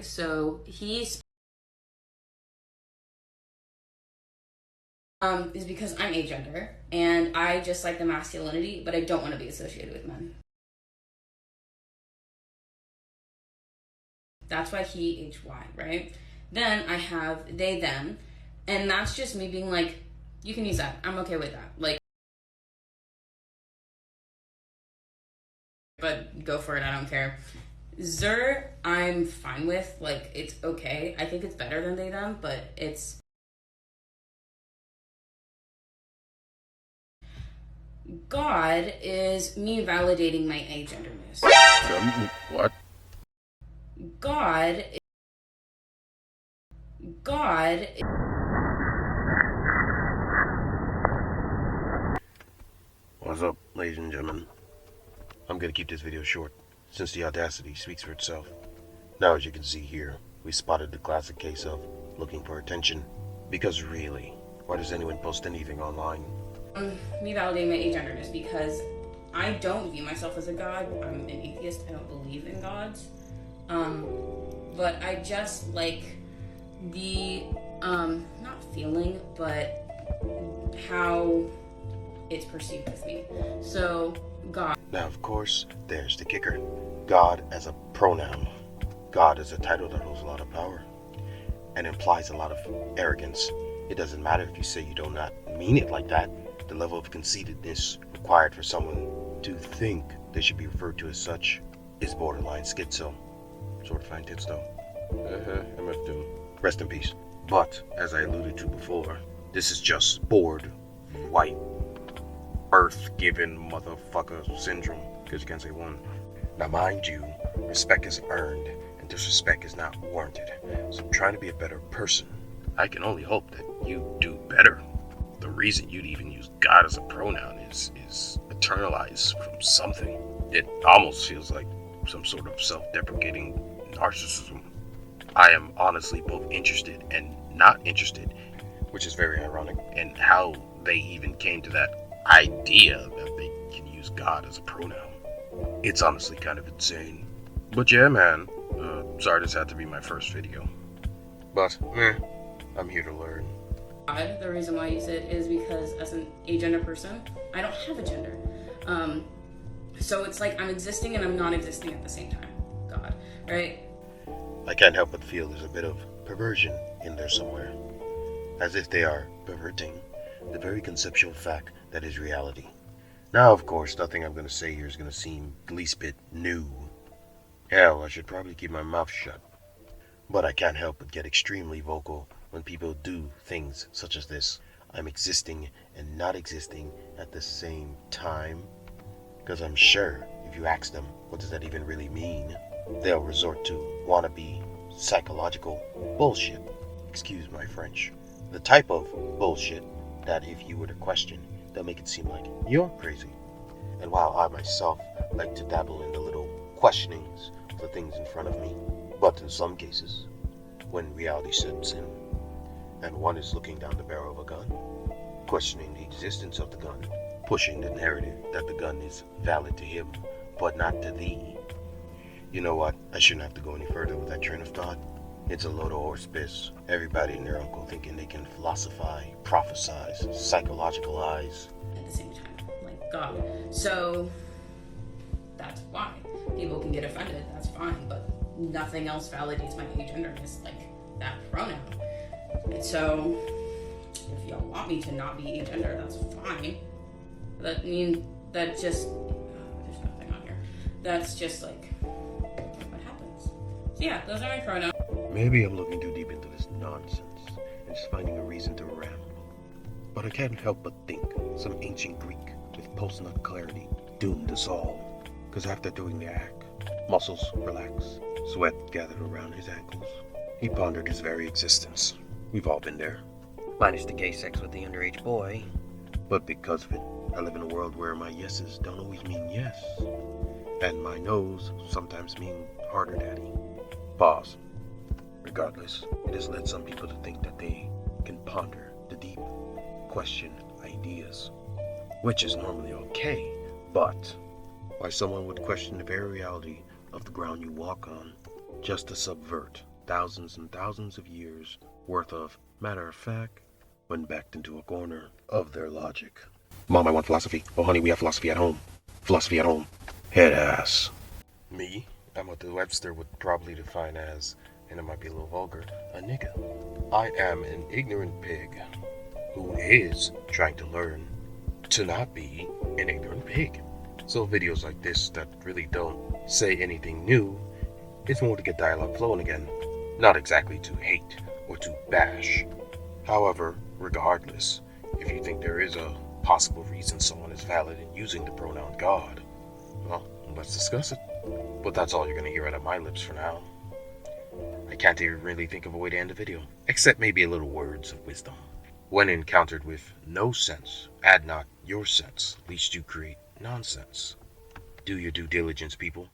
So he's is because I'm agender and I just like the masculinity, but I don't want to be associated with men. That's why he, HY, right? Then I have they, them, and that's just me being like, you can use that. I'm okay with that. Like, but go for it. I don't care. Zer, I'm fine with. Like, it's okay. I think it's better than they, them, but it's. God is me validating my agenderness. What? God. God. What's up, ladies and gentlemen? I'm gonna keep this video short, since the audacity speaks for itself. Now, as you can see here, we spotted the classic case of looking for attention. Because really, why does anyone post anything online? Me validating my agenderness because I don't view myself as a god. I'm an atheist. I don't believe in gods. But I just like the not feeling, but how it's perceived with me. So God. Now, of course, there's the kicker. God as a pronoun. God is a title that holds a lot of power and implies a lot of arrogance. It doesn't matter if you say you do not mean it like that. The level of conceitedness required for someone to think they should be referred to as such is borderline schizo. Sort of fine tits though. MF Doom. Rest in peace. But, as I alluded to before, this is just bored, white, earth-given motherfucker syndrome, because you can't say one. Now mind you, respect is earned, and disrespect is not warranted. So I'm trying to be a better person. I can only hope that you do better. The reason you'd even use God as a pronoun is eternalized from something. It almost feels like some sort of self-deprecating narcissism. I am honestly both interested and not interested, which is very ironic, in how they even came to that idea that they can use God as a pronoun. It's honestly kind of insane. But yeah, man, sorry this had to be my first video. But, I'm here to learn. The reason why I use it is because as an agender person, I don't have a gender. So it's like I'm existing and I'm not existing at the same time. God, right? I can't help but feel there's a bit of perversion in there somewhere. As if they are perverting the very conceptual fact that is reality. Now, of course, nothing I'm going to say here is going to seem the least bit new. Hell, I should probably keep my mouth shut. But I can't help but get extremely vocal when people do things such as this. I'm existing and not existing at the same time. Because I'm sure if you ask them, what does that even really mean? They'll resort to wannabe psychological bullshit. Excuse my French. The type of bullshit that if you were to question, they'll make it seem like you're crazy. And while I myself like to dabble in the little questionings of the things in front of me, but in some cases, when reality sets in, and one is looking down the barrel of a gun, questioning the existence of the gun, pushing the narrative that the gun is valid to him, but not to thee. You know what? I shouldn't have to go any further with that train of thought. It's a load of horse piss. Everybody and their uncle thinking they can philosophize, prophesize, psychologicalize. At the same time, like God. So that's why people can get offended. That's fine, but nothing else validates my agenderness like that pronoun. And so if y'all want me to not be agender, that's fine. That mean that just there's nothing on here. That's just like what happens. So yeah, those are my pronouns. Maybe I'm looking too deep into this nonsense and just finding a reason to ramble. But I can't help but think some ancient Greek with post-nut clarity doomed us all. Because after doing the act, muscles relax, sweat gathered around his ankles. He pondered his very existence. We've all been there. Minus the gay sex with the underage boy. But because of it, I live in a world where my yeses don't always mean yes. And my no's sometimes mean harder daddy. Pause. Regardless, it has led some people to think that they can ponder the deep, question ideas. Which is normally okay, but why someone would question the very reality of the ground you walk on just to subvert thousands and thousands of years worth of matter of fact when backed into a corner of their logic. Mom, I want philosophy. Oh, honey, we have philosophy at home. Philosophy at home. Head ass. Me? I'm what the Webster would probably define as, and it might be a little vulgar, a nigga. I am an ignorant pig who is trying to learn to not be an ignorant pig. So videos like this that really don't say anything new, it's more to get dialogue flowing again, not exactly to hate or to bash. However, regardless, if you think there is a possible reason someone is valid in using the pronoun God, well, let's discuss it. But that's all you're going to hear out of my lips for now. I can't even really think of a way to end the video, except maybe a little words of wisdom. When encountered with no sense, add not your sense, lest you create nonsense. Do your due diligence, people.